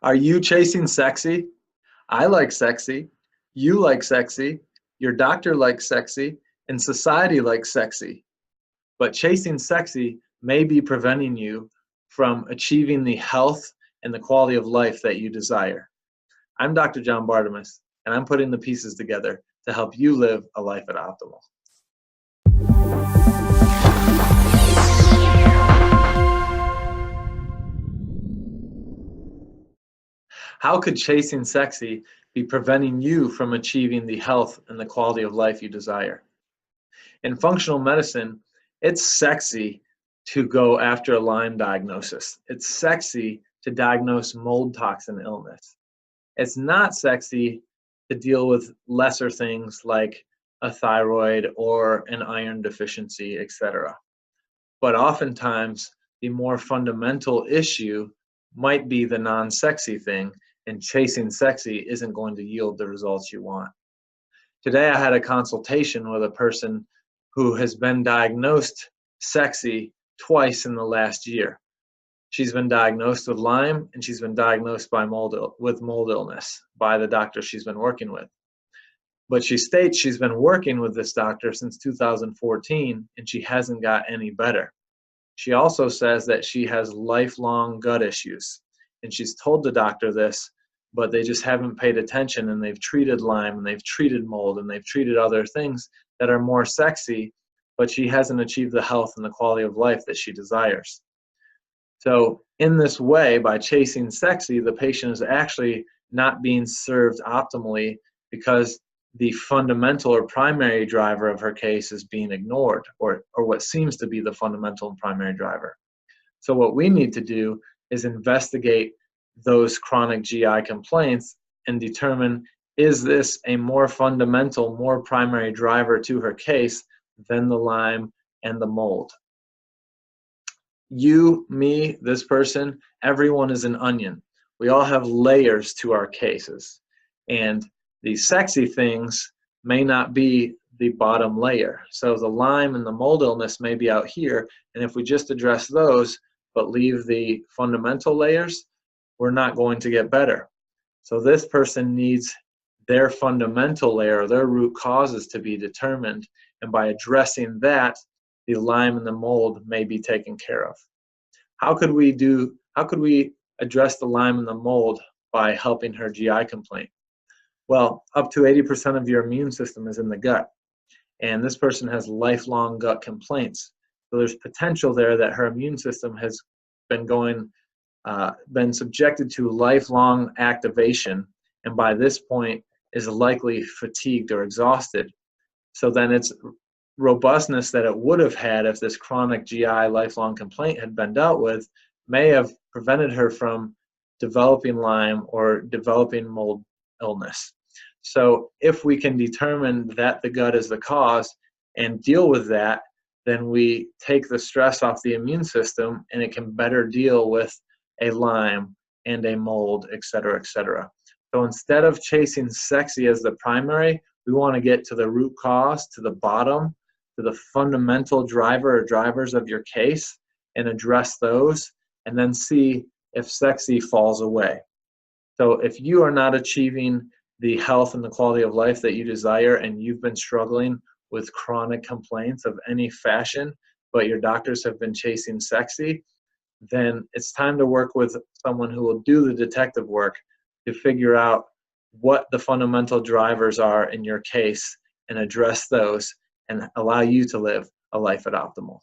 Are you chasing sexy? I like sexy. You like sexy. Your doctor likes sexy. And society likes sexy. But chasing sexy may be preventing you from achieving the health and the quality of life that you desire. I'm Dr. John Bartemus, and I'm putting the pieces together to help you live a life at optimal. How could chasing sexy be preventing you from achieving the health and the quality of life you desire? In functional medicine, it's sexy to go after a Lyme diagnosis. It's sexy to diagnose mold toxin illness. It's not sexy to deal with lesser things like a thyroid or an iron deficiency, etc. But oftentimes, the more fundamental issue might be the non-sexy thing, and chasing sexy isn't going to yield the results you want. Today, I had a consultation with a person who has been diagnosed sexy twice in the last year. She's been diagnosed with Lyme, and she's been diagnosed with mold illness by the doctor she's been working with. But she states she's been working with this doctor since 2014, and she hasn't got any better. She also says that she has lifelong gut issues, and she's told the doctor this, but they just haven't paid attention, and they've treated Lyme, and they've treated mold, and they've treated other things that are more sexy, but she hasn't achieved the health and the quality of life that she desires. So in this way, by chasing sexy, the patient is actually not being served optimally because the fundamental or primary driver of her case is being ignored, or what seems to be the fundamental and primary driver. So what we need to do is investigate those chronic GI complaints and determine, is this a more fundamental, more primary driver to her case than the Lyme and the mold? You, me, this person, everyone is an onion. We all have layers to our cases. And the sexy things may not be the bottom layer. So the Lyme and the mold illness may be out here, and if we just address those but leave the fundamental layers, we're not going to get better. So this person needs their fundamental layer, their root causes to be determined, and by addressing that, the Lyme and the mold may be taken care of. How could we address the Lyme and the mold by helping her GI complaint? Well, up to 80% of your immune system is in the gut, and this person has lifelong gut complaints. So there's potential there that her immune system has been subjected to lifelong activation, and by this point is likely fatigued or exhausted. So then its robustness that it would have had if this chronic GI lifelong complaint had been dealt with may have prevented her from developing Lyme or developing mold illness. So if we can determine that the gut is the cause and deal with that, then we take the stress off the immune system and it can better deal with a Lyme and a mold, et cetera, et cetera. So instead of chasing sexy as the primary, we want to get to the root cause, to the bottom, to the fundamental driver or drivers of your case and address those, and then see if sexy falls away. So if you are not achieving the health and the quality of life that you desire, and you've been struggling with chronic complaints of any fashion, but your doctors have been chasing sexy, then it's time to work with someone who will do the detective work to figure out what the fundamental drivers are in your case and address those and allow you to live a life at optimal.